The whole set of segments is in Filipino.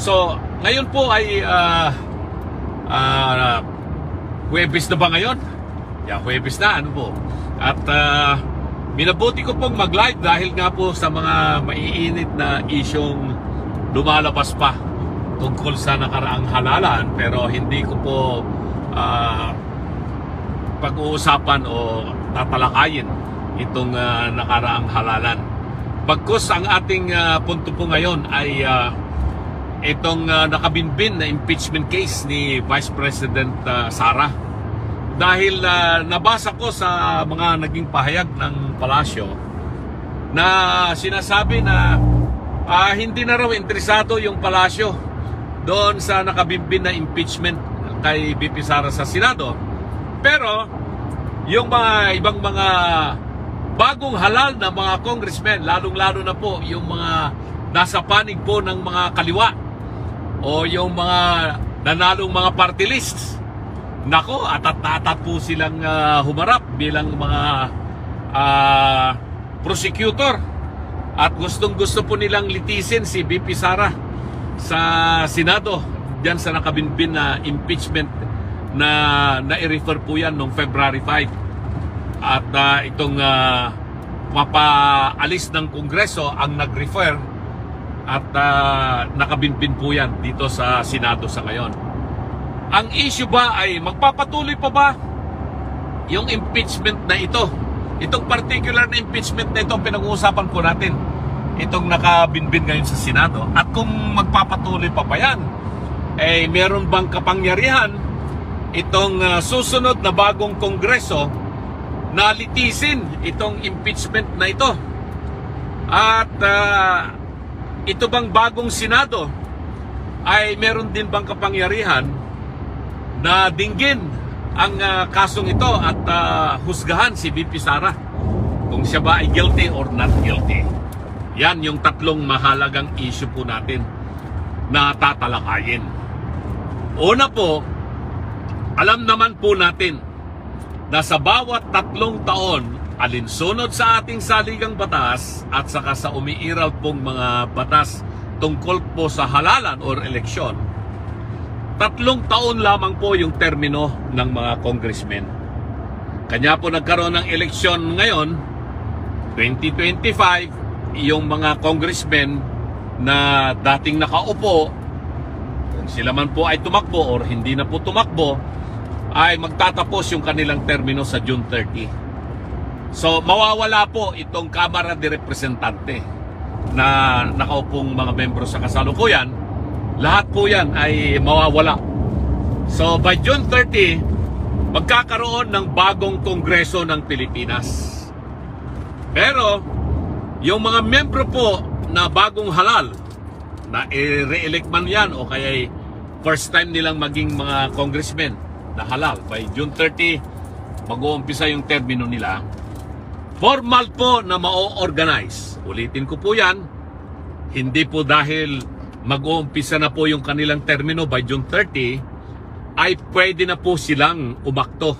So, ngayon po ay Huwebes na ba ngayon? Yeah, Huwebes na, ano po. At minabuti ko pong mag-live dahil nga po sa mga maiinit na isyong lumalabas pa tungkol sa nakaraang halalan, pero hindi ko po pag-uusapan o tatalakayin itong nakaraang halalan. Pagkus ang ating punto po ngayon ay itong nakabinbin na impeachment case ni Vice President Sara. Dahil nabasa ko sa mga naging pahayag ng palasyo na sinasabi na hindi na raw interesado yung palasyo doon sa nakabinbin na impeachment kay VP Sara sa Senado. Pero yung mga ibang mga bagong halal na mga congressmen, lalong-lalo na po yung mga nasa panig po ng mga kaliwa o yung mga nanalong mga party lists, nako, atat-atat po silang humarap bilang mga prosecutor at gustong-gusto po nilang litisin si VP Sara sa Senado diyan sa nakabinbin na impeachment na nai-refer po yan noong February 5 at itong mapaalis ng Kongreso ang nag-refer at nakabinbin po yan dito sa Senado sa ngayon. Ang issue ba ay magpapatuloy pa ba yung impeachment na ito? Itong particular na impeachment na ito pinag-uusapan po natin. Itong nakabinbin ngayon sa Senado. At kung magpapatuloy pa yan, eh meron bang kapangyarihan itong susunod na bagong Kongreso na litisin itong impeachment na ito? At ito bang bagong Senado ay meron din bang kapangyarihan na dinggin ang kasong ito at husgahan si VP Sara kung siya ba ay guilty or not guilty? Yan yung tatlong mahalagang issue po natin na tatalakayin. Una po, alam naman po natin na sa bawat 3 taon alinsunod sa ating saligang batas at saka sa umiiral pong mga batas tungkol po sa halalan or eleksyon, 3 taon lamang po yung termino ng mga congressmen. Kanya po nagkaroon ng eleksyon ngayon, 2025, yung mga congressmen na dating nakaupo, kung sila man po ay tumakbo or hindi na po tumakbo, ay magtatapos yung kanilang termino sa June 30. So, mawawala po itong Kamara de Representante na nakaupong mga membro sa kasalukuyan. Lahat po yan ay mawawala. So, by June 30, magkakaroon ng bagong Kongreso ng Pilipinas. Pero, yung mga membro po na bagong halal, na i-re-elect man yan o kaya first time nilang maging mga congressmen na halal, by June 30, mag-uumpisa yung termino nila. Formal po na ma-organize. Ulitin ko po yan. Hindi po dahil mag-uumpisa na po yung kanilang termino by June 30, ay pwede na po silang umakto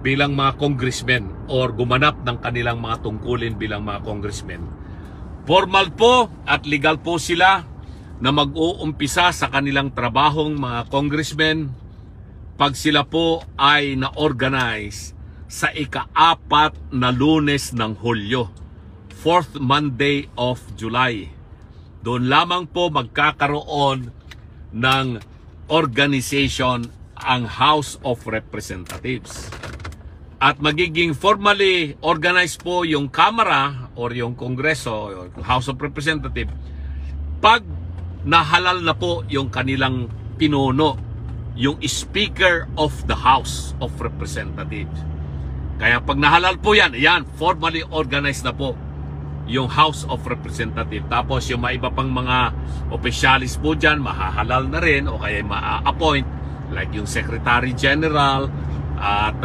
bilang mga congressmen or gumanap ng kanilang mga tungkulin bilang mga congressmen. Formal po at legal po sila na mag-uumpisa sa kanilang trabahong mga congressmen pag sila po ay na-organize sa ika-4 na Lunes ng Hulyo, 4th Monday of July. Doon lamang po magkakaroon ng organization ang House of Representatives. At magiging formally organized po yung Kamara or yung Kongreso or House of Representatives pag nahalal na po yung kanilang pinuno, yung Speaker of the House of Representatives. Kaya pag nahalal po yan, formally organized na po yung House of Representatives. Tapos yung mga iba pang mga opisyalis po dyan, mahahalal na rin o kaya ma-appoint, like yung Secretary General, at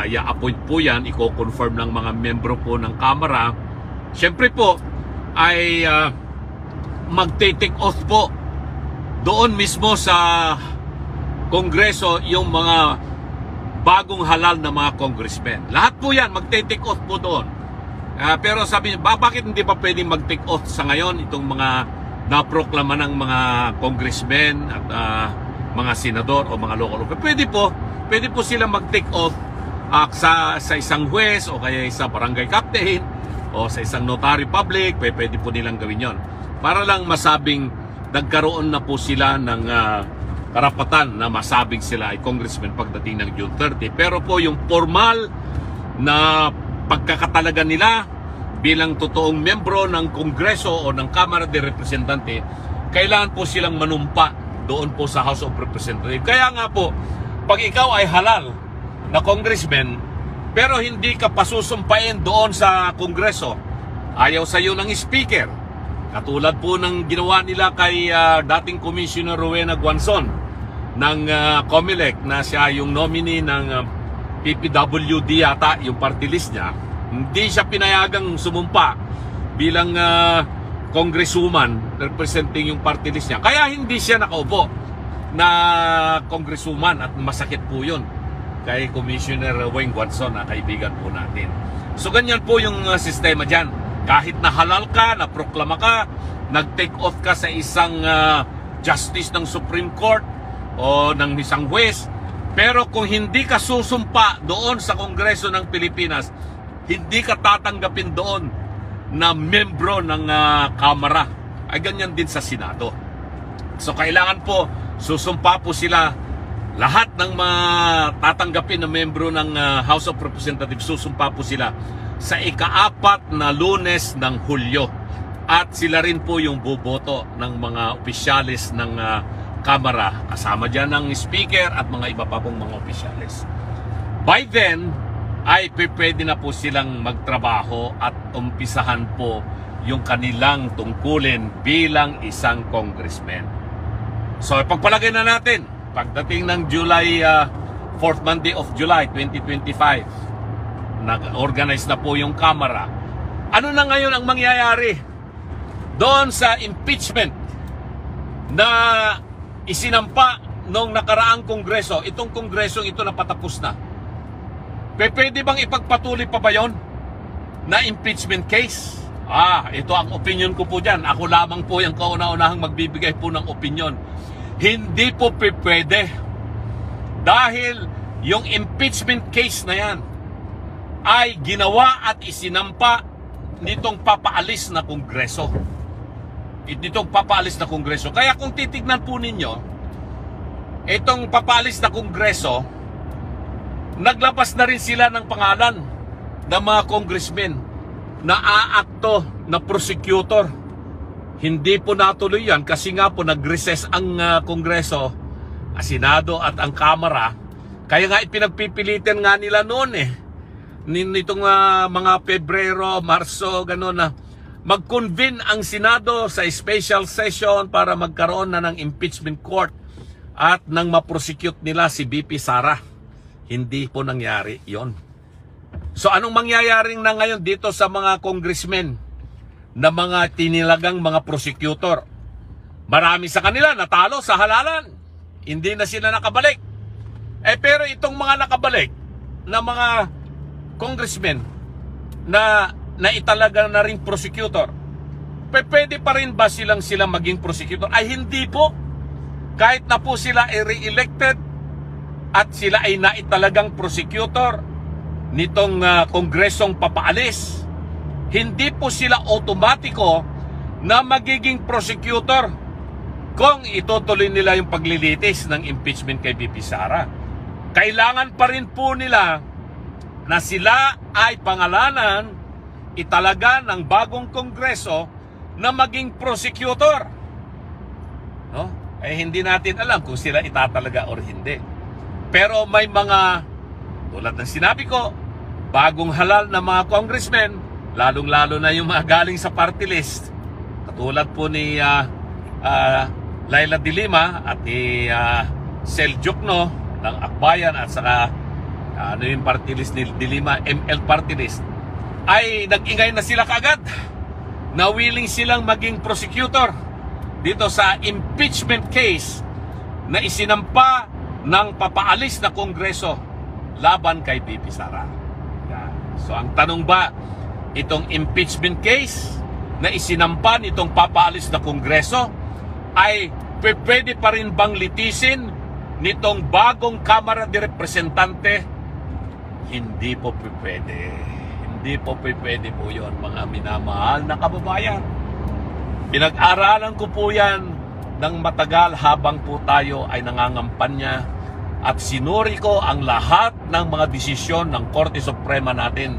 i-appoint po yan, i-confirm ng mga membro po ng Kamara. Siyempre po, ay mag-take oath po doon mismo sa Kongreso yung mga bagong halal na mga congressmen. Lahat po yan, mag-take oath po doon. Pero sabi niyo, bakit hindi pa pwedeng mag-take oath sa ngayon itong mga naproklama ng mga congressmen at mga senador o mga local officials. Pwede po sila mag-take oath sa isang huwes o kaya sa barangay captain o sa isang notary public. Pwede po nilang gawin yon para lang masabing nagkaroon na po sila ng karapatan na masabing sila ay congressman pagdating ng June 30. Pero po yung formal na pagkakatalaga nila bilang totoong membro ng Kongreso o ng Kamara de Representante, kailangan po silang manumpa doon po sa House of Representatives. Kaya nga po, pag ikaw ay halal na congressman, pero hindi ka pasusumpain doon sa Kongreso, ayaw sa iyo ng speaker, katulad po ng ginawa nila kay dating Commissioner Rowena Guanzon ng COMELEC na siya yung nominee ng PPWD yata, yung party list niya. Hindi siya pinayagang sumumpa bilang congresswoman representing yung party list niya. Kaya hindi siya nakaupo na congresswoman at masakit po yun kay Commissioner Wayne Guanzon na kaibigan po natin. So ganyan po yung sistema dyan. Kahit na halal ka, na proklama ka, nag-take oath ka sa isang justice ng Supreme Court o ng isang huwes, pero kung hindi ka susumpa doon sa Kongreso ng Pilipinas, hindi ka tatanggapin doon na membro ng Kamara. Ay ganyan din sa Senado. So kailangan po susumpa po sila, lahat ng tatanggapin na membro ng House of Representatives, susumpa po sila sa ika-4 na Lunes ng Hulyo. At sila rin po yung boboto ng mga opisyalis ng Kamara, kasama dyan ng speaker at mga iba pa pong mga opisyalis. By then, ay pwede na po silang magtrabaho at umpisahan po yung kanilang tungkulin bilang isang congressman. So, pagpalagay na natin, pagdating ng July, 4th Monday of July 2025, nag-organize na po yung Kamara. Ano na ngayon ang mangyayari doon sa impeachment na isinampa noong nakaraang Kongreso? Itong Kongresong ito napatapos na. Pwede bang ipagpatuloy pa ba yun na impeachment case? Ito ang opinion ko po dyan. Ako lamang po yung kauna-unahang magbibigay po ng opinion. Hindi po pwede. Dahil yung impeachment case na yan ay ginawa at isinampa nitong papaalis na Kongreso. Nitong papaalis na Kongreso. Kaya kung titignan po ninyo, itong papaalis na Kongreso, naglabas na rin sila ng pangalan ng mga congressmen na aakto na prosecutor. Hindi po natuloy yan kasi nga po nag-recess ang Kongreso, Senado at ang Kamara. Kaya nga ipinagpipilitan nga nila noon nitong mga Pebrero, Marso, gano'n na mag-convene ang Senado sa special session para magkaroon na ng impeachment court at nang ma-prosecute nila si VP Sara. Hindi po nangyari yon. So anong mangyayaring na ngayon dito sa mga congressmen na mga tinilagang mga prosecutor? Marami sa kanila natalo sa halalan. Hindi na sila nakabalik. Pero itong mga nakabalik na mga congressmen na italaga na rin prosecutor, pwede pa rin ba silang maging prosecutor? Ay hindi po. Kahit na po sila ay re-elected at sila ay naitalagang prosecutor nitong kongresong papaalis, hindi po sila automatiko na magiging prosecutor kung itutuloy nila yung paglilitis ng impeachment kay VP Sara. Kailangan pa rin po nila na sila ay pangalanan, italaga ng bagong kongreso na maging prosecutor. No? Hindi natin alam kung sila itatalaga or hindi. Pero may mga, tulad ng sinabi ko, bagong halal na mga congressmen, lalong-lalo na yung mga galing sa party list, katulad po ni Laila de Lima at ni Sel Jokno ng Akbayan at saka yung party list ni de Lima, ML party list, ay nag-ingay na sila kaagad na willing silang maging prosecutor dito sa impeachment case na isinampa ng papaalis na kongreso laban kay VP Sara. So ang tanong ba, itong impeachment case na isinampa nitong papaalis na Kongreso ay pwede pa rin bang litisin nitong bagong Kamara de Representante? Hindi po pwede. Hindi po pwede po yun, mga minamahal na kababayan. Pinag-aralan ko po yan ng matagal habang po tayo ay nangangampanya at sinuri ko ang lahat ng mga desisyon ng Korte Suprema natin,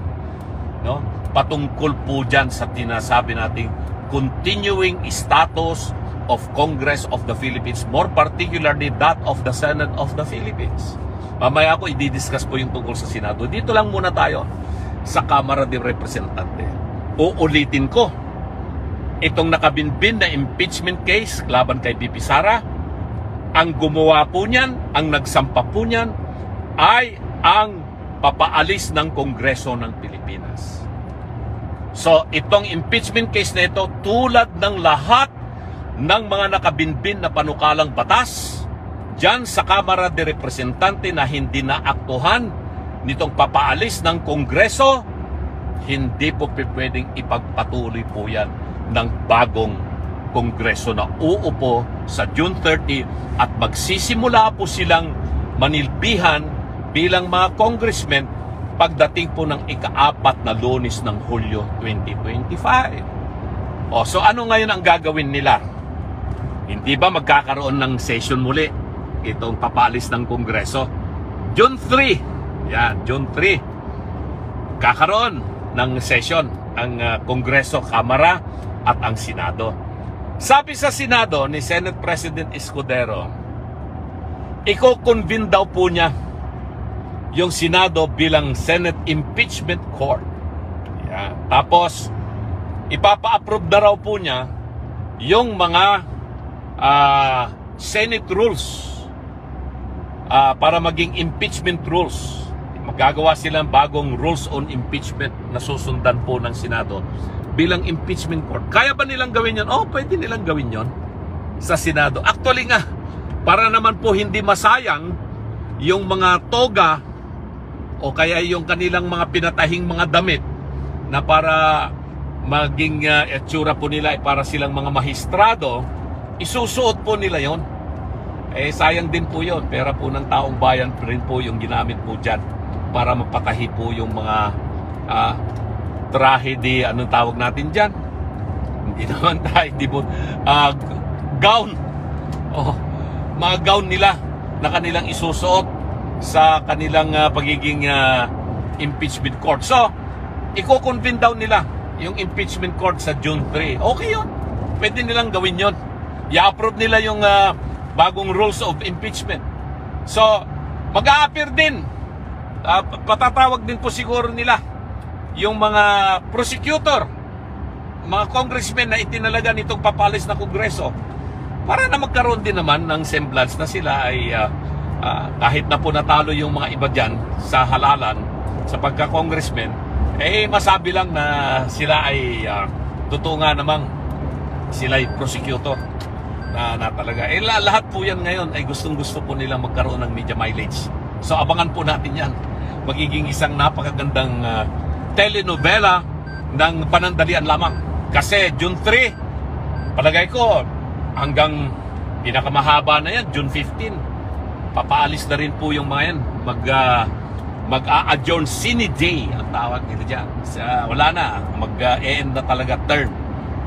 no? Patungkol po dyan sa tinasabi nating continuing status of Congress of the Philippines, more particularly that of the Senate of the Philippines. Mamaya ko i-discuss po yung tungkol sa Senado. Dito lang muna tayo sa Kamara de Representante. Uulitin ko, itong nakabinbin na impeachment case laban kay BP Sara, ang gumawa po niyan, ang nagsampa po niyan, ay ang papaalis ng Kongreso ng Pilipinas. So, itong impeachment case na ito, tulad ng lahat ng mga nakabinbin na panukalang batas dyan sa Kamara de Representante na hindi naaktuhan nitong papaalis ng Kongreso, hindi po pwedeng ipagpatuloy po yan ng bagong Kongreso na uupo sa June 30 at magsisimula po silang manilbihan bilang mga congressmen pagdating po ng ika-4 na Lunes ng Hulyo 2025. So ano ngayon ang gagawin nila? Hindi ba magkakaroon ng session muli itong papaalis ng Kongreso? June 3, yan, June 3, kakaroon ng session ang Kongreso, Kamara at ang Senado. Sabi sa Senado ni Senate President Escudero, iko-convene daw po niya yung Senado bilang Senate Impeachment Court. Yan. Tapos, ipapa-approve na raw po niya yung mga Senate rules para maging impeachment rules. Magagawa silang bagong rules on impeachment na susundan po ng Senado bilang impeachment court. Kaya ba nilang gawin yun? Pwede nilang gawin yun sa Senado. Actually nga, para naman po hindi masayang yung mga toga o kaya yung kanilang mga pinatahing mga damit na para maging etsura po nila ay para silang mga mahistrado, isusuot po nila yon. Sayang din po yon. Pera po ng taong bayan rin po yung ginamit po dyan para mapatahi po yung mga trahe di, anong tawag natin dyan? Hindi naman trahe di po, gown. Mga gown nila na kanilang isusuot sa kanilang pagiging impeachment court. So, iko-convene daw nila yung impeachment court sa June 3. Okay yun. Pwede nilang gawin yun. I-approve nila yung bagong rules of impeachment. So, mag-a-appear din. Patatawag din po siguro nila yung mga prosecutor, mga congressmen na itinalaga nitong papalis na Kongreso para na magkaroon din naman ng semblance na sila ay kahit na po natalo yung mga iba dyan sa halalan sa pagka-congressman, masabi lang na sila ay totoo nga namang sila ay prosecutor na talaga. Lahat po yan ngayon ay gustong-gusto po nilang magkaroon ng media mileage. So abangan po natin yan. Magiging isang napakagandang telenovela ng panandalian lamang. Kasi June 3, palagay ko hanggang pinakamahaba na yan, June 15. Papaalis na rin po yung mga yan. Mag-a-adjourn sine day ang tawag nila dyan. Wala na. Mag-e-end na talaga term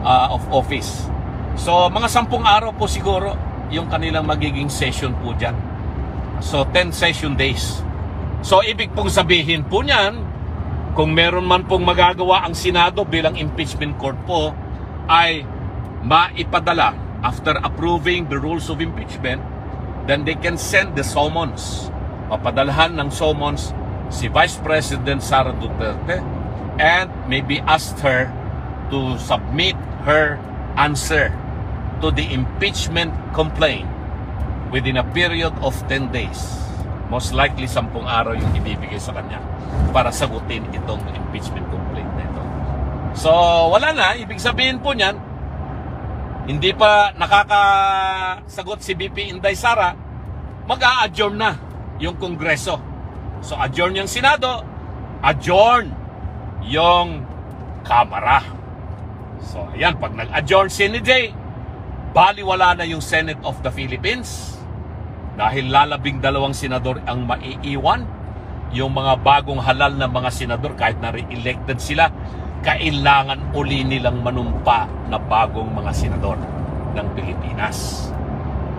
of office. So, mga 10 araw po siguro yung kanilang magiging session po dyan. So, 10 session days. So, ibig pong sabihin po niyan, kung meron man pong magagawa ang Senado bilang impeachment court po, ay maipadala after approving the rules of impeachment, then they can send the summons. Mapadalhan ng summons si Vice President Sara Duterte and maybe ask her to submit her answer to the impeachment complaint within a period of 10 days. Most likely 10 araw yung ibibigay sa kanya para sagutin itong impeachment complaint na ito. So wala na, ibig sabihin po niyan, hindi pa nakakasagot si BP Inday Sara, mag-a-adjourn na yung Kongreso. So adjourn yung Senado, adjourn yung Kamara. So, ayan, pag nag-adjourn CNJ, baliwala na yung Senate of the Philippines dahil lalabing 2 senador ang maiiwan. Yung mga bagong halal na mga senador, kahit na re-elected sila, kailangan uli nilang manumpa na bagong mga senador ng Pilipinas.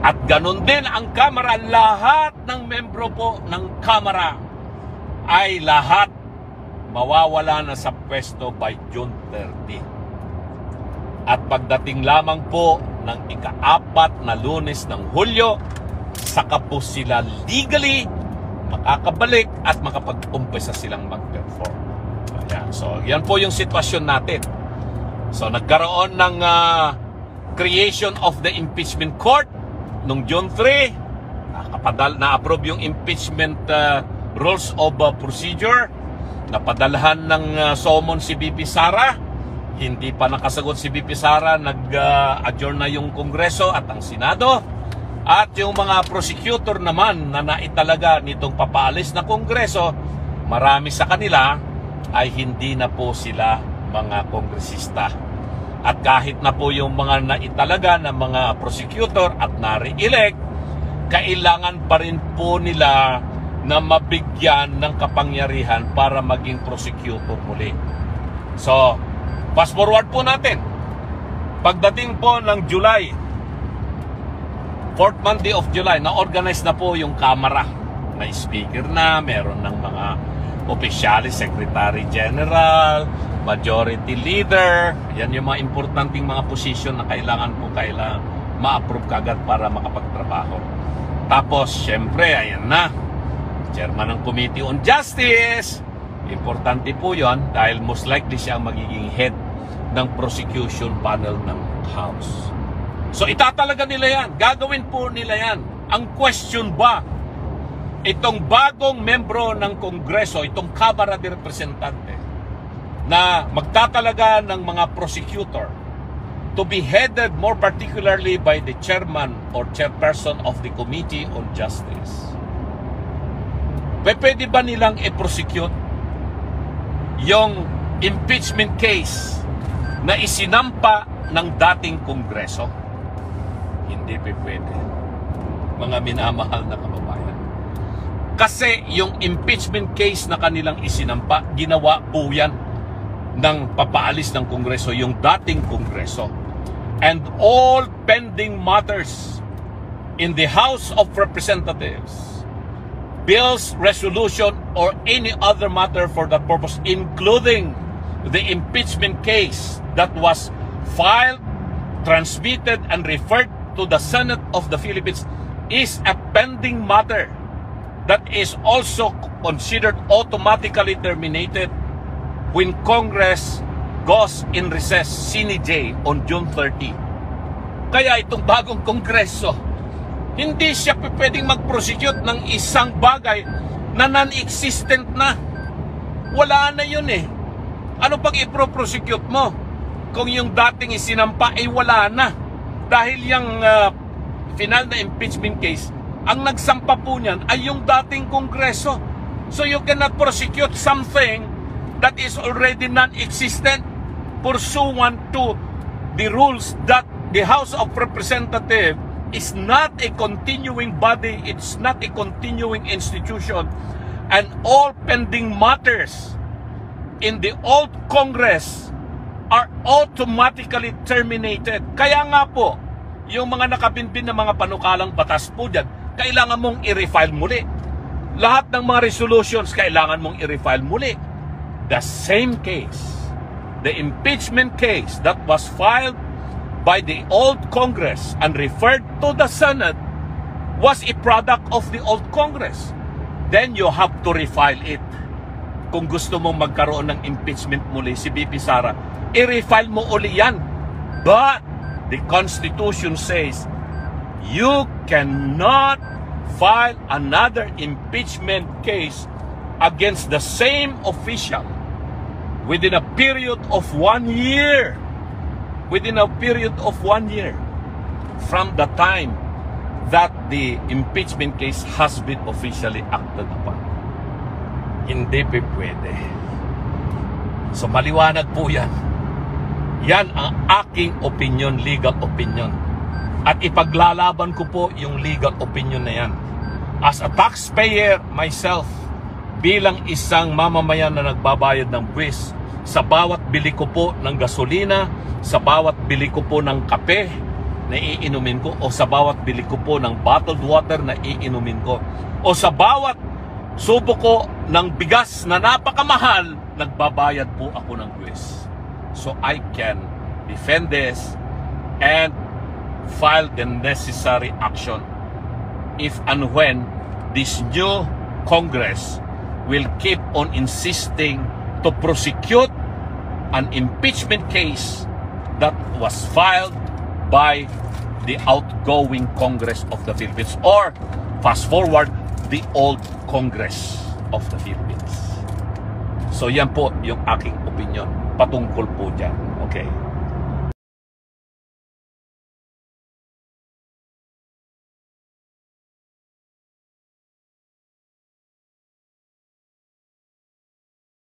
At ganun din ang Kamara, lahat ng membro po ng Kamara ay lahat mawawala na sa pwesto by June 30. At pagdating lamang po ng ika-4 na Lunes ng Hulyo, saka po sila legally makakabalik at makapag-umpisa silang mag-perform. Ayan. So, yan po yung sitwasyon natin. So, nagkaroon ng creation of the impeachment court nung June 3. Na-approve yung impeachment rules of procedure. Napadalhan ng summon si BP Sara. Hindi pa nakasagot si BP Sara. Nag-adjourn na yung Kongreso at ang Senado. At yung mga prosecutor naman na naitalaga nitong papaalis na Kongreso, marami sa kanila ay hindi na po sila mga kongresista. At kahit na po yung mga naitalaga na mga prosecutor at na-re-elect, kailangan pa rin po nila na mabigyan ng kapangyarihan para maging prosecutor muli. So, fast forward po natin. Pagdating po ng July, 4th Monday of July, na-organize na po yung Kamara. May speaker na, meron ng mga opisyalis, Secretary General, Majority Leader. Yan yung mga importanteng mga posisyon na kailangan ma-approve kagad para makapagtrabaho. Tapos, syempre, ayan na, Chairman ng Committee on Justice. Importante po yon dahil most likely siya ang magiging head ng prosecution panel ng House. So itatalaga nila yan, gagawin po nila yan. Ang question ba, itong bagong membro ng Kongreso, itong Kamara de Representante, na magtatalaga ng mga prosecutor to be headed more particularly by the chairman or chairperson of the Committee on Justice, pwede ba nilang i-prosecute yung impeachment case na isinampa ng dating Kongreso? Hindi pwede, mga minamahal na kababayan. Kasi yung impeachment case na kanilang isinampa, ginawa po yan ng papaalis ng Kongreso, yung dating Kongreso. And all pending matters in the House of Representatives, bills, resolution, or any other matter for that purpose, including the impeachment case that was filed, transmitted, and referred to the Senate of the Philippines, is a pending matter that is also considered automatically terminated when Congress goes in recess sine die on June 30. Kaya itong bagong Kongreso, hindi siya pwedeng mag-prosecute ng isang bagay na non-existent na. Wala na yun eh. Ano pag i-prosecute mo kung yung dating isinampa ay wala na? Dahil yung final na impeachment case, ang nagsampa po niyan ay yung dating Kongreso. So you cannot prosecute something that is already non-existent pursuant to the rules that the House of Representatives is not a continuing body, it's not a continuing institution, and all pending matters in the old Congress are automatically terminated. Kaya nga po, yung mga nakabinbin na mga panukalang batas po dyan, kailangan mong i-refile muli. Lahat ng mga resolutions, kailangan mong i-refile muli. The same case, the impeachment case that was filed by the old Congress and referred to the Senate was a product of the old Congress. Then you have to refile it. Kung gusto mong magkaroon ng impeachment muli si BP Sara, i-refile mo uli yan. But the Constitution says you cannot file another impeachment case against the same official within a period of 1 year. Within a period of 1 year from the time that the impeachment case has been officially acted upon. Hindi pwede. So maliwanag po yan. Yan ang aking opinion, legal opinion. At ipaglalaban ko po yung legal opinion na yan. As a taxpayer myself, bilang isang mamamayan na nagbabayad ng buwis, sa bawat bili ko po ng gasolina, sa bawat bili ko po ng kape na iinumin ko, o sa bawat bili ko po ng bottled water na iinumin ko, o sa bawat subo ko ng bigas na napakamahal, nagbabayad po ako ng buwis. So I can defend this and file the necessary action if and when this new Congress will keep on insisting to prosecute an impeachment case that was filed by the outgoing Congress of the Philippines, or fast forward, the old Congress of the Philippines. So yan po yung aking opinion patungkol po dyan. Okay.